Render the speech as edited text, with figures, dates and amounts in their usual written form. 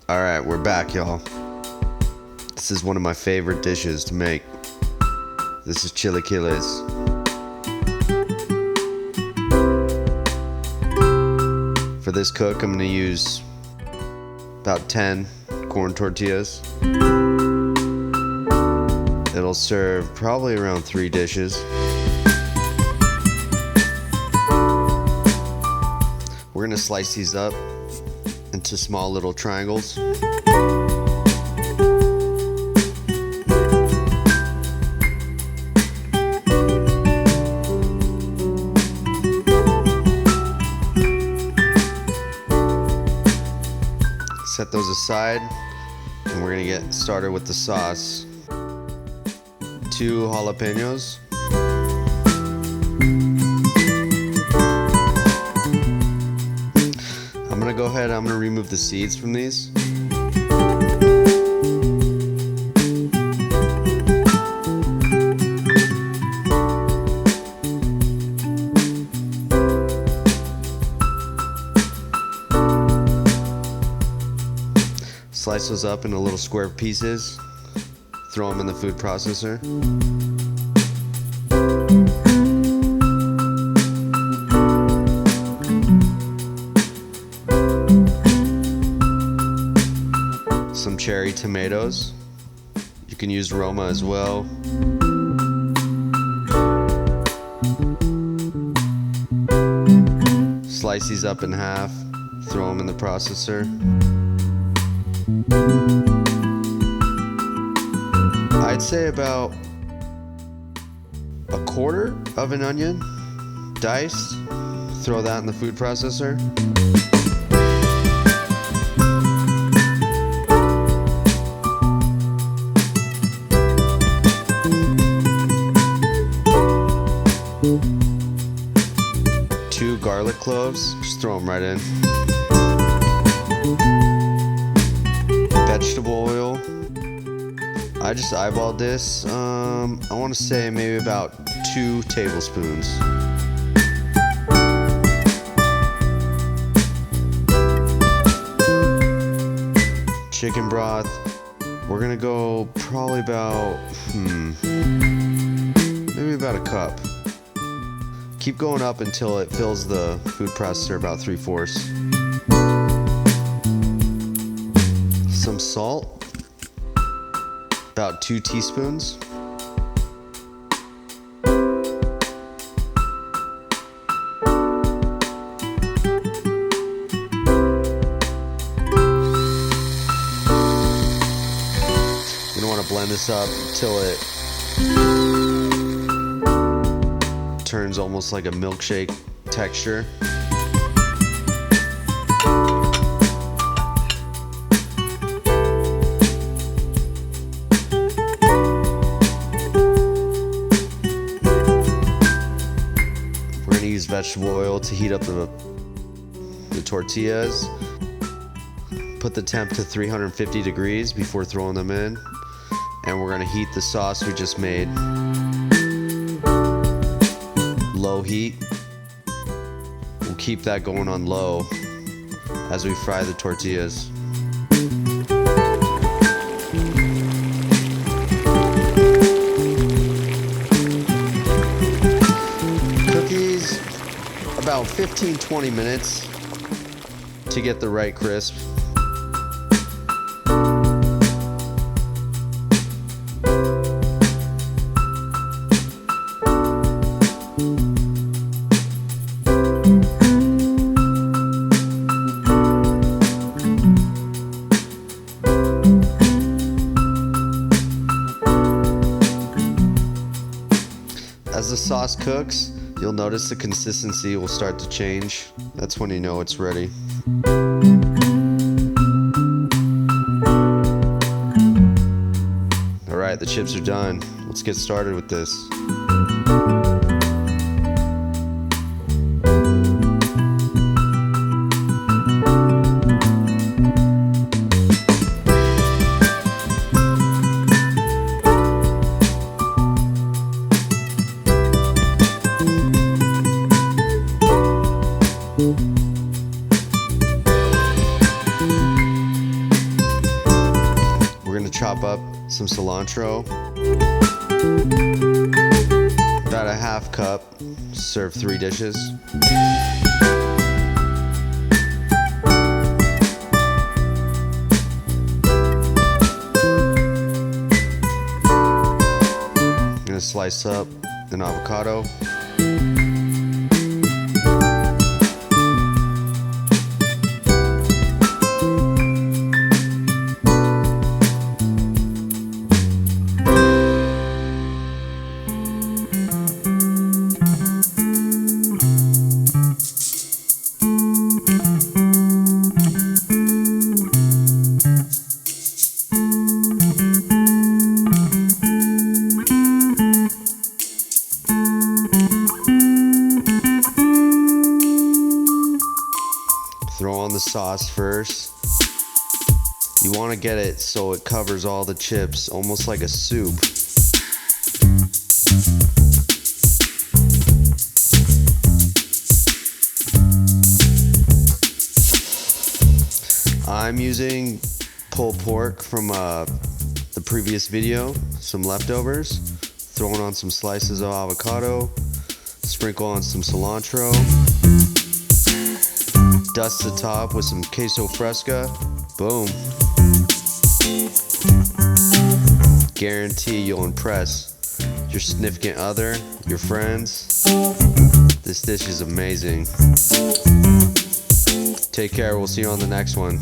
Alright, we're back, y'all. This is one of my favorite dishes to make. This is Chilaquiles. For this cook, I'm going to use about 10 corn tortillas. It'll serve probably around 3 dishes. We're going to slice these up into small little triangles. Set those aside, and we're gonna get started with the sauce. 2 jalapeños. I'm gonna go ahead, I'm gonna remove the seeds from these. Slice those up into little square pieces. Throw them in the food processor. Some cherry tomatoes. You can use Roma as well. Slice these up in half. Throw them in the processor. I'd say about 1/4 of an onion diced. Throw that in the food processor. Two garlic cloves, just throw them right in. Vegetable oil. I just eyeballed this. I want to say maybe about 2 tablespoons. Chicken broth. We're gonna go probably about maybe about a cup. Keep going up until it fills the food processor about 3/4. Some salt. About 2 teaspoons. You're gonna want to blend this up until it turns almost like a milkshake texture. Use vegetable oil to heat up the tortillas. Put the temp to 350 degrees before throwing them in, and we're going to heat the sauce we just made. Low heat. We'll keep that going on low as we fry the tortillas. About 15-20 minutes to get the right crisp. As the sauce cooks, you'll notice the consistency will start to change. That's when you know it's ready. Alright, the chips are done. Let's get started with this. chop up some cilantro. About a half cup. Serve 3 dishes. I'm gonna slice up an avocado. Throw on the sauce first. You want to get it so it covers all the chips, almost like a soup. I'm using pulled pork from the previous video, some leftovers. Throwing on some slices of avocado, sprinkle on some cilantro. Dust the top with some queso fresca. Boom. Guarantee you'll impress your significant other, your friends. This dish is amazing. Take care. We'll see you on the next one.